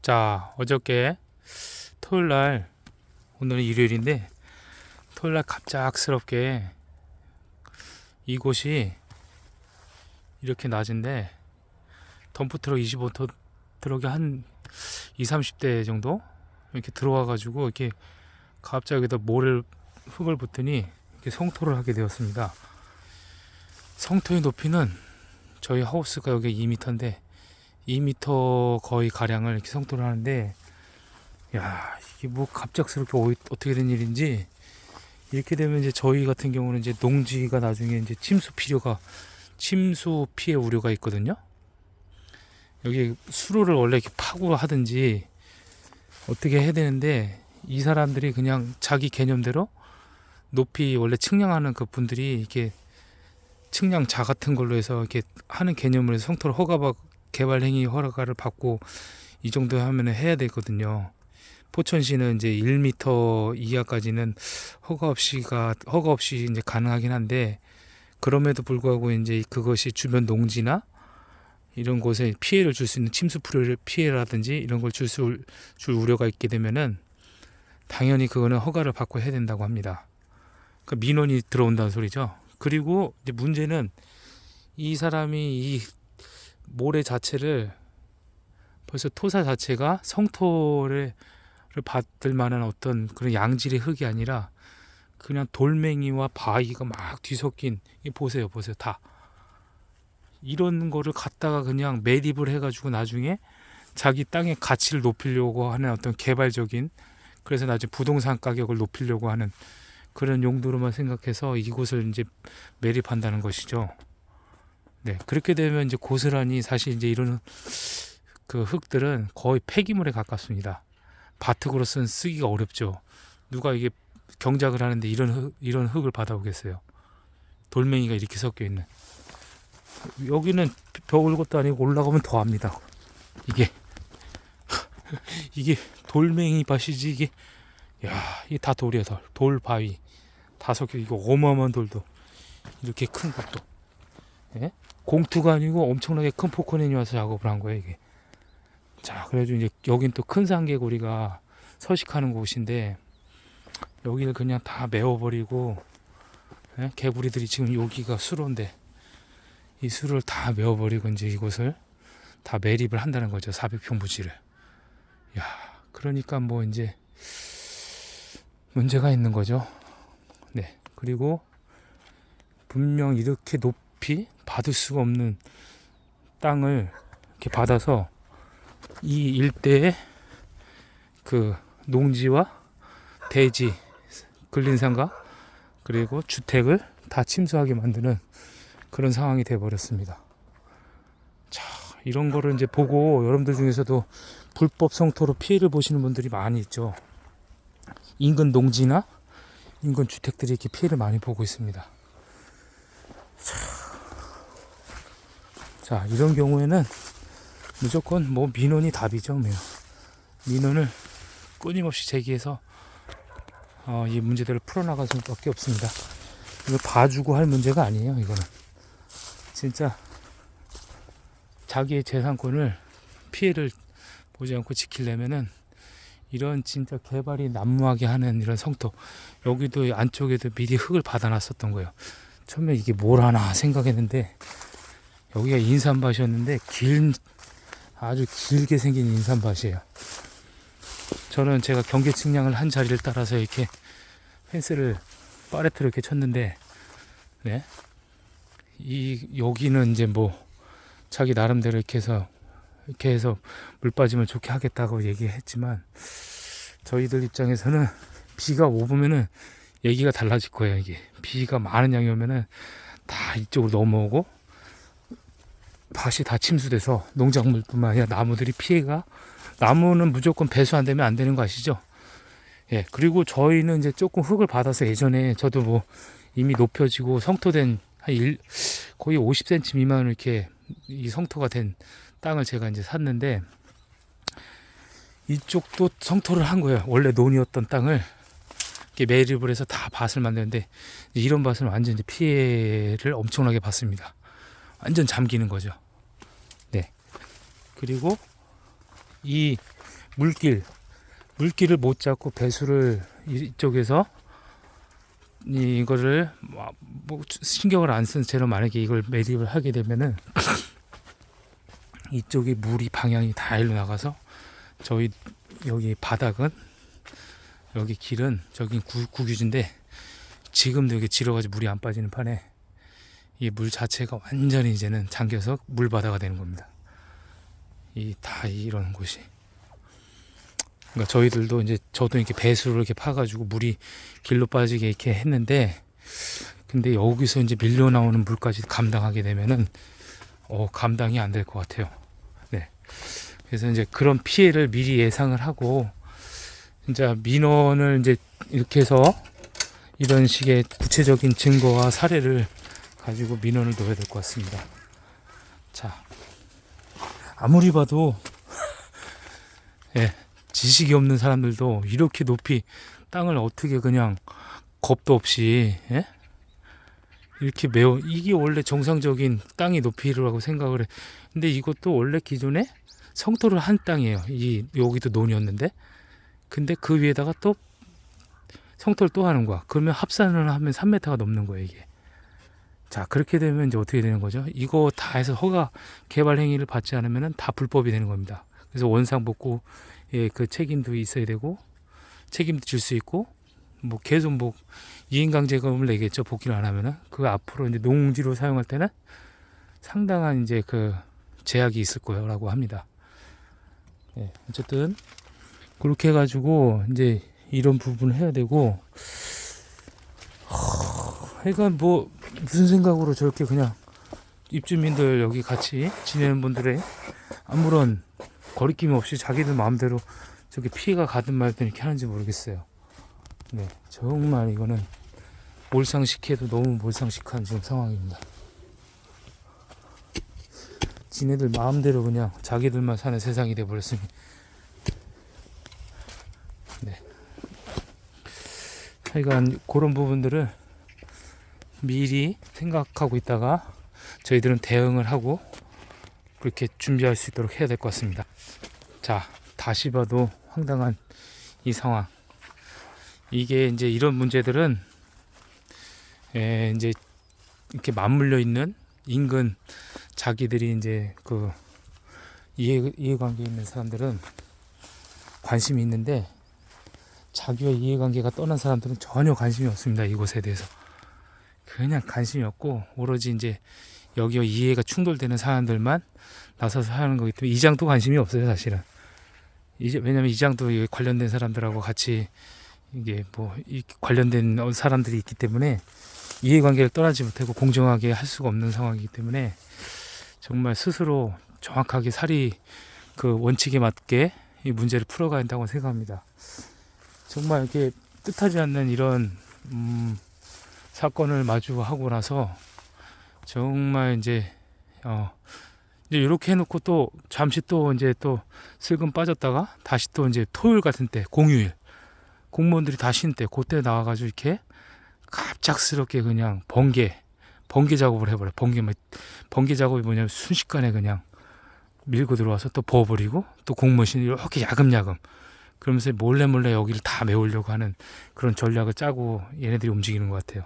자, 어저께 토요일날, 오늘은 일요일인데 토요일날 갑작스럽게 이곳이 이렇게 낮은데 덤프트럭 25톤 트럭이 한 20, 30대 정도 이렇게 들어와 가지고 이렇게 갑자기 여기다 흙을 붓더니 이렇게 성토를 하게 되었습니다. 성토의 높이는 저희 하우스가 여기 2m인데 2m 거의 가량을 이렇게 성토를 하는데, 야, 이게 뭐 갑작스럽게 어떻게 된 일인지. 이렇게 되면 이제 저희 같은 경우는 이제 농지가 나중에 이제 침수 피해 우려가 있거든요. 여기 수로를 원래 이렇게 파고 하든지 어떻게 해야 되는데, 이 사람들이 그냥 자기 개념대로 높이 원래 측량하는 그 분들이 이렇게 측량자 같은 걸로 해서 이렇게 하는 개념으로 해서 성토를 개발 행위 허가를 받고 이 정도 하면 해야 되거든요. 포천시는 이제 1m 이하까지는 허가 없이 이제 가능하긴 한데, 그럼에도 불구하고 이제 그것이 주변 농지나 이런 곳에 피해를 줄 수 있는 침수 피해라든지 이런 걸 줄 우려가 있게 되면은 당연히 그거는 허가를 받고 해야 된다고 합니다. 그러니까 민원이 들어온다는 소리죠. 그리고 이제 문제는 이 사람이 이 모래 자체를 벌써 토사 자체가 성토를 받을 만한 어떤 그런 양질의 흙이 아니라 그냥 돌멩이와 바위가 막 뒤섞인, 보세요 다 이런 거를 갖다가 그냥 매립을 해가지고 나중에 자기 땅의 가치를 높이려고 하는 어떤 개발적인, 그래서 나중에 부동산 가격을 높이려고 하는 그런 용도로만 생각해서 이곳을 이제 매립한다는 것이죠. 네, 그렇게 되면 이제 고스란히 사실 이제 이런 그 흙들은 거의 폐기물에 가깝습니다. 바트로서는 쓰기가 어렵죠. 누가 이게 경작을 하는데 이런 흙을 받아오겠어요. 돌멩이가 이렇게 섞여 있는. 여기는 벽을 것도 아니고 올라가면 더 합니다. 이게 이게 돌멩이 밭이지 이게. 야, 이게 다 돌이야. 돌 바위 다 섞여. 이거 어마어마한 돌도 이렇게 큰 것도. 예? 공투가 아니고 엄청나게 큰 포크레인이 와서 작업을 한 거예요, 이게. 자, 그래가지고 이제 여긴 또 큰 산개구리가 서식하는 곳인데, 여기를 그냥 다 메워버리고, 예? 개구리들이 지금 여기가 수로인데 이 수로를 다 메워버리고 이제 이곳을 다 매립을 한다는 거죠. 400평 부지를. 야, 그러니까 뭐 이제 문제가 있는 거죠. 네. 그리고 분명 이렇게 높이 받을 수가 없는 땅을 이렇게 받아서 이 일대의 그 농지와 대지, 근린상가, 그리고 주택을 다 침수하게 만드는 그런 상황이 되어 버렸습니다. 자, 이런 거를 이제 보고 여러분들 중에서도 불법 성토로 피해를 보시는 분들이 많이 있죠. 인근 농지나 인근 주택들이 이렇게 피해를 많이 보고 있습니다. 자, 이런 경우에는 무조건 뭐 민원이 답이죠. 민원을 끊임없이 제기해서 이 문제들을 풀어나갈 수밖에 없습니다. 이거 봐주고 할 문제가 아니에요. 이거는 진짜 자기의 재산권을 피해를 보지 않고 지키려면은 이런 진짜 개발이 난무하게 하는 이런 성토, 여기도 안쪽에도 미리 흙을 받아놨었던 거예요. 처음에 이게 뭘 하나 생각했는데, 여기가 인삼밭이었는데 아주 길게 생긴 인삼밭이에요. 저는 제가 경계 측량을 한 자리를 따라서 이렇게 펜스를 파레트로 이렇게 쳤는데, 네, 여기는 이제 뭐 자기 나름대로 이렇게 해서 물 빠짐을 좋게 하겠다고 얘기했지만, 저희들 입장에서는 비가 오면은 얘기가 달라질 거예요. 이게 비가 많은 양이 오면은 다 이쪽으로 넘어오고 밭이 다 침수돼서 농작물뿐만 아니라 나무들이 나무는 무조건 배수 안 되면 안 되는 거 아시죠? 예, 그리고 저희는 이제 조금 흙을 받아서, 예전에 저도 뭐 이미 높여지고 성토된 거의 50cm 미만으로 이렇게 이 성토가 된 땅을 제가 이제 샀는데, 이쪽도 성토를 한 거예요. 원래 논이었던 땅을 이렇게 매립을 해서 다 밭을 만드는데, 이런 밭은 완전 이제 피해를 엄청나게 받습니다. 완전 잠기는 거죠. 네. 그리고 이 물길을 못 잡고 배수를 이쪽에서 이거를 뭐 신경을 안 쓴 채로 만약에 이걸 매립을 하게 되면은 이쪽이 물이 방향이 다 일로 나가서 저희 여기 바닥은 여기 길은 저기 국유지인데 지금도 여기 질어가지고 물이 안 빠지는 판에 이 물 자체가 완전히 이제는 잠겨서 물바다가 되는 겁니다. 다 이런 곳이. 그러니까 저희들도 이제 저도 이렇게 배수를 이렇게 파가지고 물이 길로 빠지게 이렇게 했는데 근데 여기서 이제 밀려 나오는 물까지 감당하게 되면은 감당이 안 될 것 같아요. 네. 그래서 이제 그런 피해를 미리 예상을 하고 진짜 민원을 이제 이렇게 해서 이런 식의 구체적인 증거와 사례를 가지고 민원을 넣어야 될 것 같습니다. 자, 아무리 봐도 예, 지식이 없는 사람들도 이렇게 높이 땅을 어떻게 그냥 겁도 없이 이렇게 이게 원래 정상적인 땅의 높이라고 생각을 해. 근데 이것도 원래 기존에 성토를 한 땅이에요. 여기도 논이었는데 근데 그 위에다가 또 성토를 또 하는 거야. 그러면 합산을 하면 3m가 넘는 거예요, 이게. 자, 그렇게 되면 이제 어떻게 되는 거죠? 이거 다 해서 허가 개발 행위를 받지 않으면 다 불법이 되는 겁니다. 그래서 원상복구의 그 책임도 있어야 되고 책임도 질 수 있고 뭐 계속 뭐 이행강제금을 내겠죠. 복귀를 안 하면은 그 앞으로 이제 농지로 사용할 때는 상당한 이제 그 제약이 있을 거라고 합니다. 예, 어쨌든 그렇게 해가지고 이제 이런 부분을 해야 되고 그러니까 뭐 무슨 생각으로 저렇게 그냥 입주민들 여기 같이 지내는 분들의 아무런 거리낌 없이 자기들 마음대로 저렇게 피해가 가든 말든 이렇게 하는지 모르겠어요. 네, 정말 이거는 몰상식해도 너무 몰상식한 지금 상황입니다. 지네들 마음대로 그냥 자기들만 사는 세상이 돼버렸으니. 네. 하여간 그런 부분들을 미리 생각하고 있다가 저희들은 대응을 하고 그렇게 준비할 수 있도록 해야 될 것 같습니다. 자, 다시 봐도 황당한 이 상황. 이게 이제 이런 문제들은 이제 이렇게 맞물려 있는 인근 자기들이 이제 그 이해관계 있는 사람들은 관심이 있는데 자기와 이해관계가 떠난 사람들은 전혀 관심이 없습니다. 이곳에 대해서 그냥 관심이 없고 오로지 이제 여기와 이해가 충돌되는 사람들만 나서서 하는 거기 때문에 이장도 관심이 없어요, 사실은. 왜냐면 이장도 관련된 사람들하고 같이 이게 뭐 관련된 사람들이 있기 때문에 이해관계를 떠나지 못하고 공정하게 할 수가 없는 상황이기 때문에 정말 스스로 정확하게 그 원칙에 맞게 이 문제를 풀어가야 한다고 생각합니다. 정말 이렇게 뜻하지 않는 이런 사건을 마주하고 나서 정말 이제 이렇게 해놓고 또 잠시 또 이제 또 슬금 빠졌다가 다시 또 이제 토요일 같은 때 공휴일 공무원들이 다 쉰 때 그때 나와가지고 이렇게 갑작스럽게 그냥 번개 작업을 해버려. 번개 작업이 뭐냐면 순식간에 그냥 밀고 들어와서 또 부어버리고 또 공무원실이 이렇게 야금야금 그러면서 몰래 여기를 다 메우려고 하는 그런 전략을 짜고 얘네들이 움직이는 것 같아요.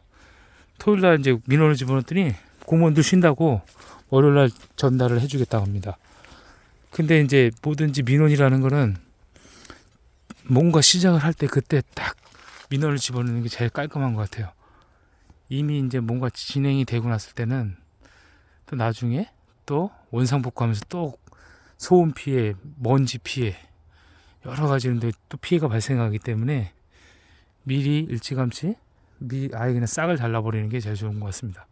토요일날 이제 민원을 집어넣었더니 공무원들 쉰다고 월요일날 전달을 해주겠다고 합니다. 근데 이제 뭐든지 민원이라는 거는 뭔가 시작을 할 때 그때 딱 민원을 집어넣는 게 제일 깔끔한 것 같아요. 이미 이제 뭔가 진행이 되고 났을 때는 또 나중에 또 원상복구하면서 또 소음 피해, 먼지 피해 여러 가지인데 또 피해가 발생하기 때문에 미리 일찌감치 아예 그냥 싹을 잘라버리는 게 제일 좋은 것 같습니다.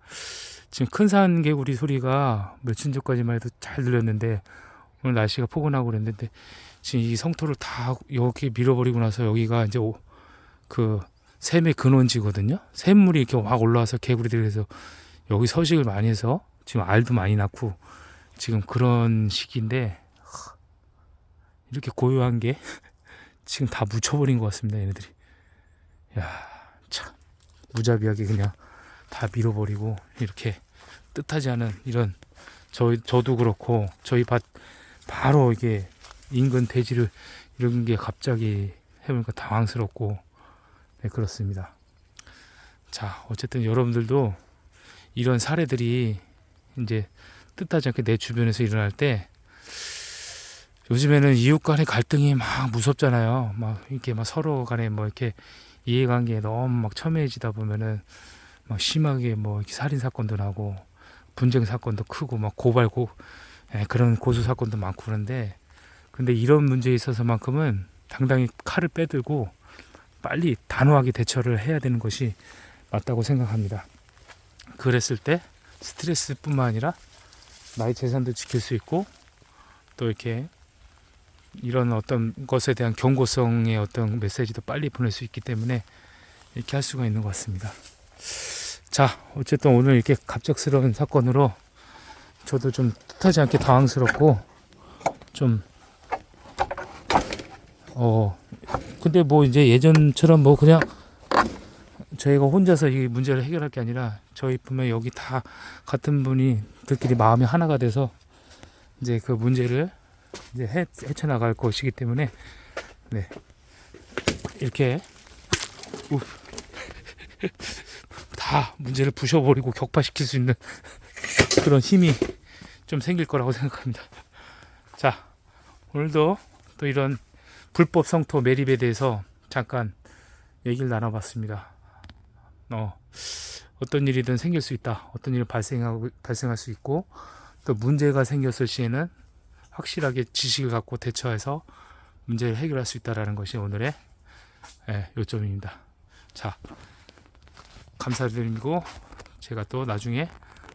지금 큰 산개구리 소리가 며칠 전까지만 해도 잘 들렸는데 오늘 날씨가 포근하고 그랬는데 지금 이 성토를 다 이렇게 밀어버리고 나서 여기가 이제 그 샘의 근원지거든요. 샘물이 이렇게 확 올라와서 개구리들이 해서 여기 서식을 많이 해서 지금 알도 많이 낳고 지금 그런 시기인데 이렇게 고요한 게 지금 다 묻혀버린 것 같습니다. 얘네들이. 야, 참 무자비하게 그냥 다 밀어버리고 이렇게 뜻하지 않은 이런 저도 그렇고 저희 밭 바로 이게 인근 대지를 이런 게 갑자기 해보니까 당황스럽고, 네, 그렇습니다. 자, 어쨌든 여러분들도 이런 사례들이 이제 뜻하지 않게 내 주변에서 일어날 때, 요즘에는 이웃 간의 갈등이 막 무섭잖아요. 막 이렇게 막 서로 간에 뭐 이렇게 이해관계에 너무 막 첨예해지다 보면은 막 심하게 뭐 이렇게 살인 사건도 나고 분쟁 사건도 크고 막 그런 고소 사건도 많고 그런데, 근데 이런 문제에 있어서만큼은 당당히 칼을 빼들고 빨리 단호하게 대처를 해야 되는 것이 맞다고 생각합니다. 그랬을 때 스트레스뿐만 아니라 나의 재산도 지킬 수 있고, 또 이렇게 이런 어떤 것에 대한 경고성의 어떤 메시지도 빨리 보낼 수 있기 때문에 이렇게 할 수가 있는 것 같습니다. 자, 어쨌든 오늘 이렇게 갑작스러운 사건으로 저도 좀 뜻하지 않게 당황스럽고 좀 근데 뭐 이제 예전처럼 뭐 그냥 저희가 혼자서 이 문제를 해결할 게 아니라 저희 분명 여기 다 같은 분들끼리 마음이 하나가 돼서 이제 그 문제를 이제 헤쳐나갈 것이기 때문에, 네, 이렇게 다 문제를 부셔버리고 격파시킬 수 있는 그런 힘이 좀 생길 거라고 생각합니다. 자, 오늘도 또 이런 불법 성토 매립에 대해서 잠깐 얘기를 나눠봤습니다. 어떤 일이든 생길 수 있다. 어떤 일이 발생할 수 있고, 또 문제가 생겼을 시에는 확실하게 지식을 갖고 대처해서 문제를 해결할 수 있다는 것이 오늘의 요점입니다. 자, 감사드리고 제가 또 나중에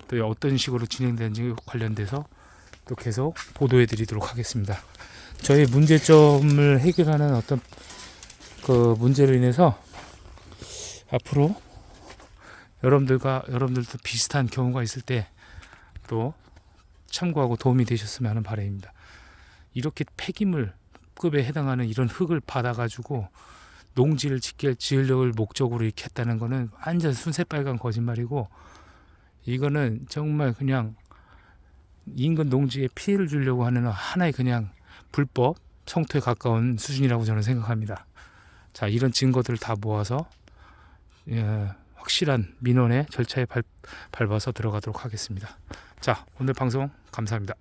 또 어떤 식으로 진행되는지 관련돼서 또 계속 보도해 드리도록 하겠습니다. 저희 문제점을 해결하는 어떤 그 문제로 인해서 앞으로 여러분들도 비슷한 경우가 있을 때 또 참고하고 도움이 되셨으면 하는 바람입니다. 이렇게 폐기물급에 해당하는 이런 흙을 받아가지고 농지를 지으려고 목적으로 이렇게 했다는 거는 완전 순새빨간 거짓말이고, 이거는 정말 그냥 인근 농지에 피해를 주려고 하는 하나의 그냥 불법 성토에 가까운 수준이라고 저는 생각합니다. 자, 이런 증거들을 다 모아서 확실한 민원의 절차에 밟아서 들어가도록 하겠습니다. 자, 오늘 방송 감사합니다.